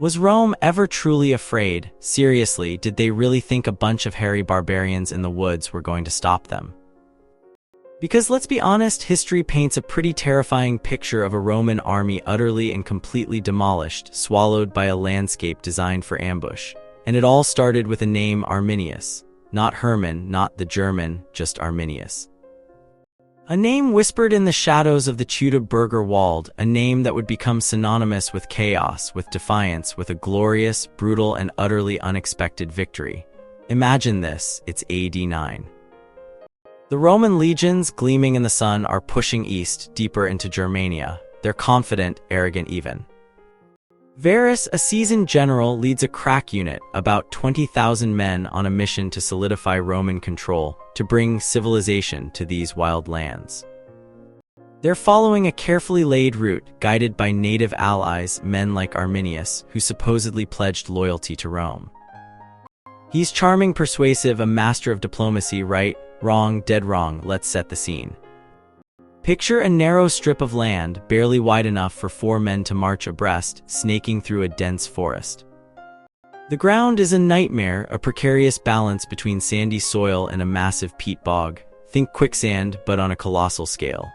Was Rome ever truly afraid? Seriously, did they really think a bunch of hairy barbarians in the woods were going to stop them? Because let's be honest, history paints a pretty terrifying picture of a Roman army utterly and completely demolished, swallowed by a landscape designed for ambush. And it all started with a name, Arminius. Not Hermann, not the German, just Arminius. A name whispered in the shadows of the Teutoburger Wald, a name that would become synonymous with chaos, with defiance, with a glorious, brutal, and utterly unexpected victory. Imagine this, it's AD 9. The Roman legions, gleaming in the sun, are pushing east, deeper into Germania. They're confident, arrogant even. Varus, a seasoned general, leads a crack unit, about 20,000 men, on a mission to solidify Roman control, to bring civilization to these wild lands. They're following a carefully laid route, guided by native allies, men like Arminius, who supposedly pledged loyalty to Rome. He's charming, persuasive, a master of diplomacy, right, wrong, dead wrong. Let's set the scene. Picture a narrow strip of land, barely wide enough for 4 men to march abreast, snaking through a dense forest. The ground is a nightmare, a precarious balance between sandy soil and a massive peat bog. Think quicksand, but on a colossal scale.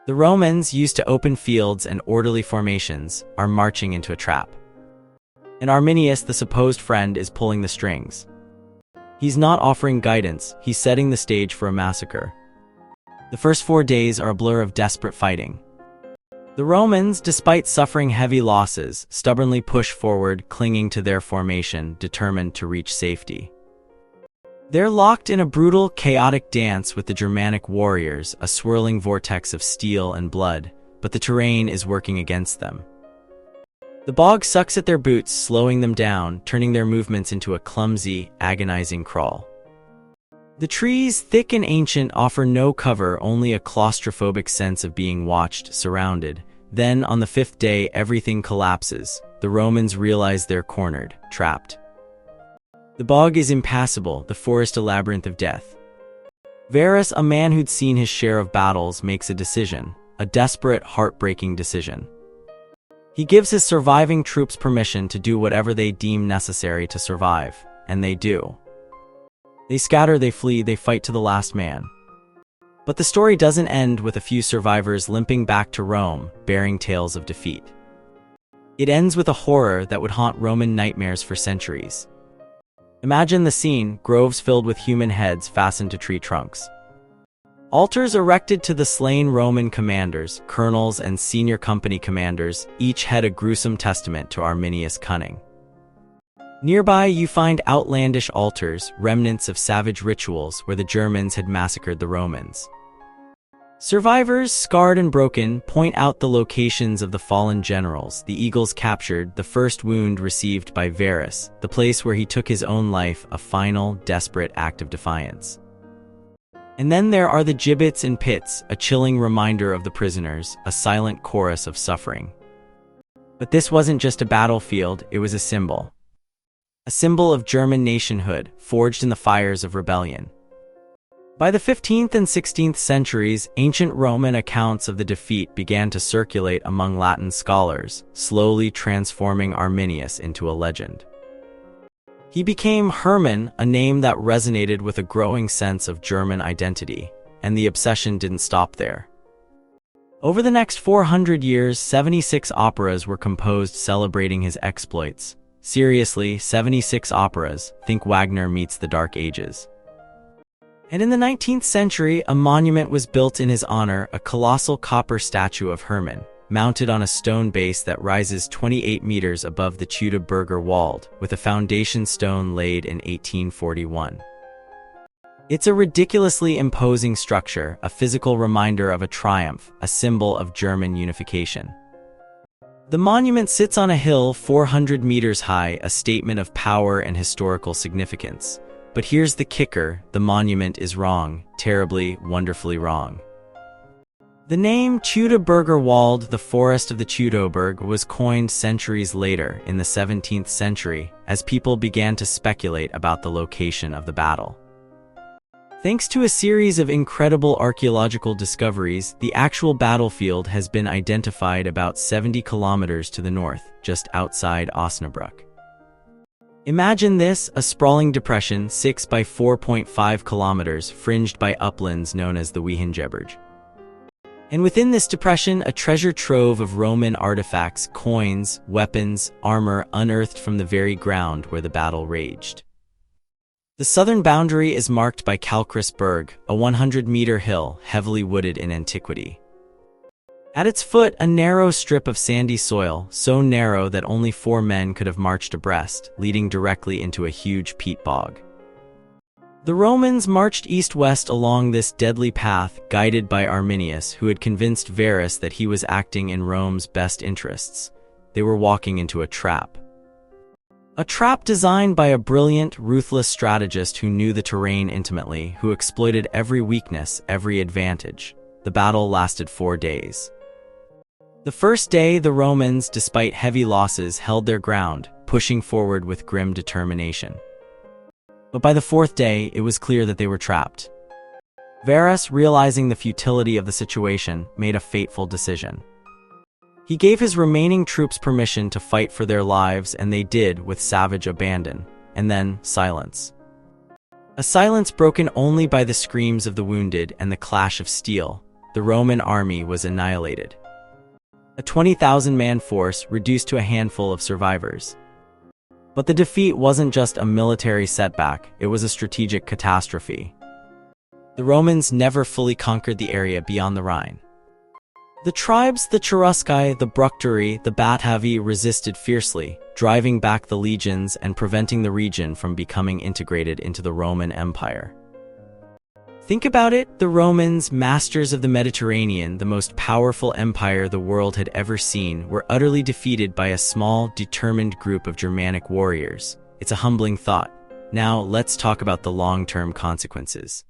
The Romans, used to open fields and orderly formations, are marching into a trap. And Arminius, the supposed friend, is pulling the strings. He's not offering guidance, he's setting the stage for a massacre. The first 4 days are a blur of desperate fighting. The Romans, despite suffering heavy losses, stubbornly push forward, clinging to their formation, determined to reach safety. They're locked in a brutal, chaotic dance with the Germanic warriors, a swirling vortex of steel and blood, but the terrain is working against them. The bog sucks at their boots, slowing them down, turning their movements into a clumsy, agonizing crawl. The trees, thick and ancient, offer no cover, only a claustrophobic sense of being watched, surrounded. Then, on the 5th day, everything collapses. The Romans realize they're cornered, trapped. The bog is impassable, the forest a labyrinth of death. Varus, a man who'd seen his share of battles, makes a decision, a desperate, heartbreaking decision. He gives his surviving troops permission to do whatever they deem necessary to survive, and they do. They scatter, they flee, they fight to the last man. But the story doesn't end with a few survivors limping back to Rome, bearing tales of defeat. It ends with a horror that would haunt Roman nightmares for centuries. Imagine the scene, groves filled with human heads fastened to tree trunks. Altars erected to the slain Roman commanders, colonels and senior company commanders, each head a gruesome testament to Arminius' cunning. Nearby, you find outlandish altars, remnants of savage rituals where the Germans had massacred the Romans. Survivors, scarred and broken, point out the locations of the fallen generals, the eagles captured, the first wound received by Varus, the place where he took his own life, a final, desperate act of defiance. And then there are the gibbets and pits, a chilling reminder of the prisoners, a silent chorus of suffering. But this wasn't just a battlefield, it was a symbol. A symbol of German nationhood, forged in the fires of rebellion. By the 15th and 16th centuries, ancient Roman accounts of the defeat began to circulate among Latin scholars, slowly transforming Arminius into a legend. He became Hermann, a name that resonated with a growing sense of German identity, and the obsession didn't stop there. Over the next 400 years, 76 operas were composed celebrating his exploits. Seriously, 76 operas, think Wagner meets the Dark Ages. And in the 19th century, a monument was built in his honor, a colossal copper statue of Hermann, mounted on a stone base that rises 28 meters above the Teutoburger Wald, with a foundation stone laid in 1841. It's a ridiculously imposing structure, a physical reminder of a triumph, a symbol of German unification. The monument sits on a hill 400 meters high, a statement of power and historical significance. But here's the kicker, the monument is wrong, terribly, wonderfully wrong. The name Teutoburger Wald, the forest of the Teutoburg, was coined centuries later, in the 17th century, as people began to speculate about the location of the battle. Thanks to a series of incredible archaeological discoveries, the actual battlefield has been identified about 70 kilometers to the north, just outside Osnabrück. Imagine this, a sprawling depression 6 by 4.5 kilometers fringed by uplands known as the Wiehengebirge. And within this depression, a treasure trove of Roman artifacts, coins, weapons, armor unearthed from the very ground where the battle raged. The southern boundary is marked by Calcris Berg, a 100-meter hill heavily wooded in antiquity. At its foot, a narrow strip of sandy soil, so narrow that only 4 men could have marched abreast, leading directly into a huge peat bog. The Romans marched east-west along this deadly path, guided by Arminius, who had convinced Varus that he was acting in Rome's best interests. They were walking into a trap. A trap designed by a brilliant, ruthless strategist who knew the terrain intimately, who exploited every weakness, every advantage. The battle lasted 4 days. The first day, the Romans, despite heavy losses, held their ground, pushing forward with grim determination. But by the 4th day, it was clear that they were trapped. Varus, realizing the futility of the situation, made a fateful decision. He gave his remaining troops permission to fight for their lives, and they did with savage abandon. And then, silence. A silence broken only by the screams of the wounded and the clash of steel. The Roman army was annihilated. A 20,000-man force reduced to a handful of survivors. But the defeat wasn't just a military setback, it was a strategic catastrophe. The Romans never fully conquered the area beyond the Rhine. The tribes, the Cherusci, the Bructeri, the Batavi resisted fiercely, driving back the legions and preventing the region from becoming integrated into the Roman Empire. Think about it, the Romans, masters of the Mediterranean, the most powerful empire the world had ever seen, were utterly defeated by a small, determined group of Germanic warriors. It's a humbling thought. Now, let's talk about the long-term consequences.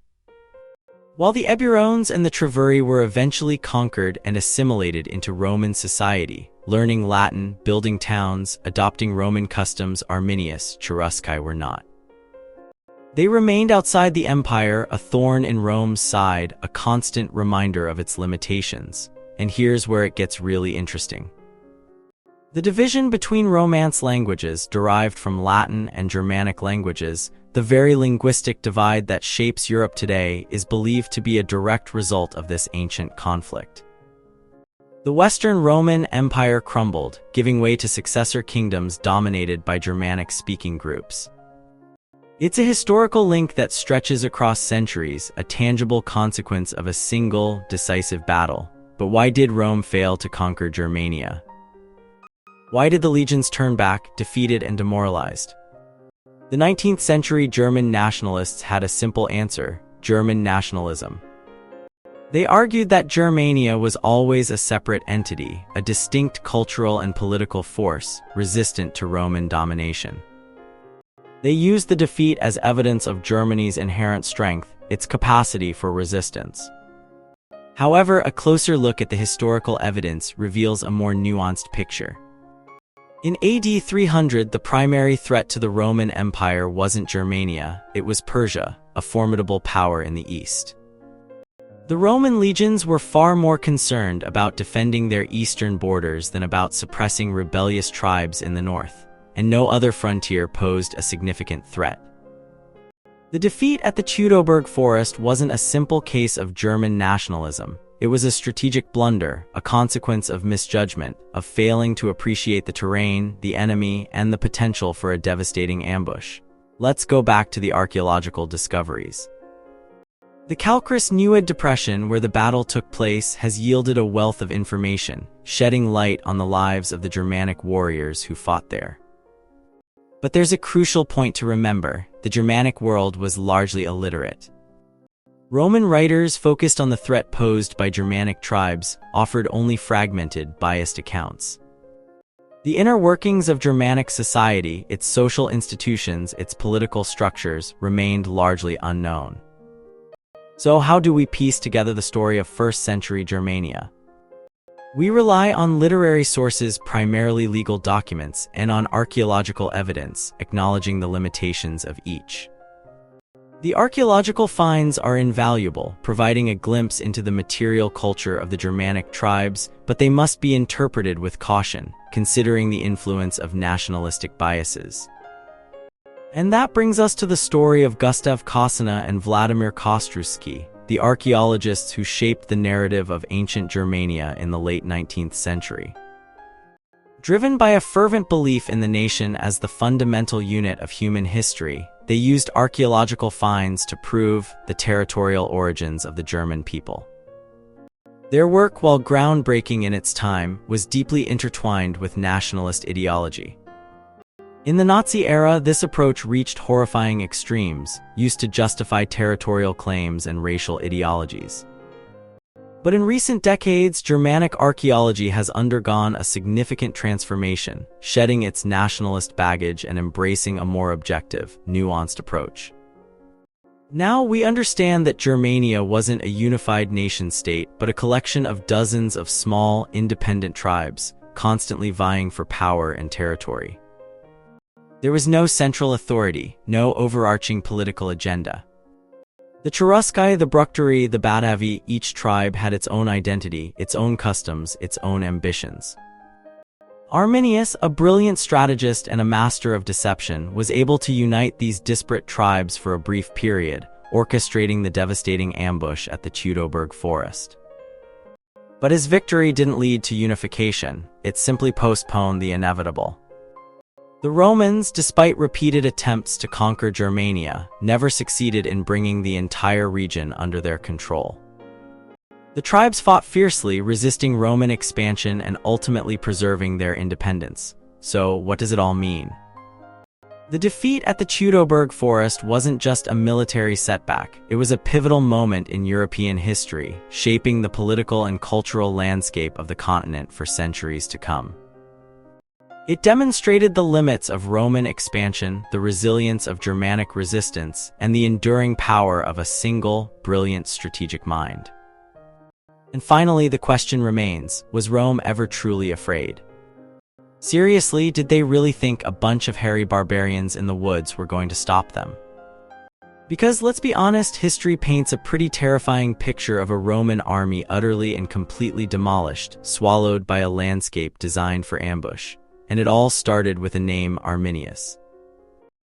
While the Eburones and the Treveri were eventually conquered and assimilated into Roman society, learning Latin, building towns, adopting Roman customs, Arminius, Cherusci were not. They remained outside the empire, a thorn in Rome's side, a constant reminder of its limitations. And here's where it gets really interesting. The division between Romance languages, derived from Latin and Germanic languages, the very linguistic divide that shapes Europe today, is believed to be a direct result of this ancient conflict. The Western Roman Empire crumbled, giving way to successor kingdoms dominated by Germanic-speaking groups. It's a historical link that stretches across centuries, a tangible consequence of a single, decisive battle. But why did Rome fail to conquer Germania? Why did the legions turn back, defeated and demoralized? The 19th century German nationalists had a simple answer: German nationalism. They argued that Germania was always a separate entity, a distinct cultural and political force, resistant to Roman domination. They used the defeat as evidence of Germany's inherent strength, its capacity for resistance. However, a closer look at the historical evidence reveals a more nuanced picture. In AD 300, the primary threat to the Roman Empire wasn't Germania, it was Persia, a formidable power in the east. The Roman legions were far more concerned about defending their eastern borders than about suppressing rebellious tribes in the north, and no other frontier posed a significant threat. The defeat at the Teutoburger Forest wasn't a simple case of German nationalism. It was a strategic blunder, a consequence of misjudgment, of failing to appreciate the terrain, the enemy, and the potential for a devastating ambush. Let's go back to the archaeological discoveries. The Calcris Neuad depression where the battle took place has yielded a wealth of information, shedding light on the lives of the Germanic warriors who fought there. But there's a crucial point to remember: the Germanic world was largely illiterate. Roman writers focused on the threat posed by Germanic tribes, offered only fragmented, biased accounts. The inner workings of Germanic society, its social institutions, its political structures, remained largely unknown. So how do we piece together the story of first-century Germania? We rely on literary sources, primarily legal documents, and on archaeological evidence, acknowledging the limitations of each. The archaeological finds are invaluable, providing a glimpse into the material culture of the Germanic tribes, but they must be interpreted with caution, considering the influence of nationalistic biases. And that brings us to the story of Gustav Kosina and Vladimir Kostruski, the archaeologists who shaped the narrative of ancient Germania in the late 19th century. Driven by a fervent belief in the nation as the fundamental unit of human history, they used archaeological finds to prove the territorial origins of the German people. Their work, while groundbreaking in its time, was deeply intertwined with nationalist ideology. In the Nazi era, this approach reached horrifying extremes, used to justify territorial claims and racial ideologies. But in recent decades, Germanic archaeology has undergone a significant transformation, shedding its nationalist baggage and embracing a more objective, nuanced approach. Now we understand that Germania wasn't a unified nation-state, but a collection of dozens of small, independent tribes, constantly vying for power and territory. There was no central authority, no overarching political agenda. The Cherusci, the Bructeri, the Badavi, each tribe had its own identity, its own customs, its own ambitions. Arminius, a brilliant strategist and a master of deception, was able to unite these disparate tribes for a brief period, orchestrating the devastating ambush at the Teutoburger Forest. But his victory didn't lead to unification, it simply postponed the inevitable. The Romans, despite repeated attempts to conquer Germania, never succeeded in bringing the entire region under their control. The tribes fought fiercely, resisting Roman expansion and ultimately preserving their independence. So, what does it all mean? The defeat at the Teutoburger Forest wasn't just a military setback, it was a pivotal moment in European history, shaping the political and cultural landscape of the continent for centuries to come. It demonstrated the limits of Roman expansion, the resilience of Germanic resistance, and the enduring power of a single, brilliant strategic mind. And finally, the question remains, was Rome ever truly afraid? Seriously, did they really think a bunch of hairy barbarians in the woods were going to stop them? Because let's be honest, history paints a pretty terrifying picture of a Roman army utterly and completely demolished, swallowed by a landscape designed for ambush. And it all started with a name, Arminius.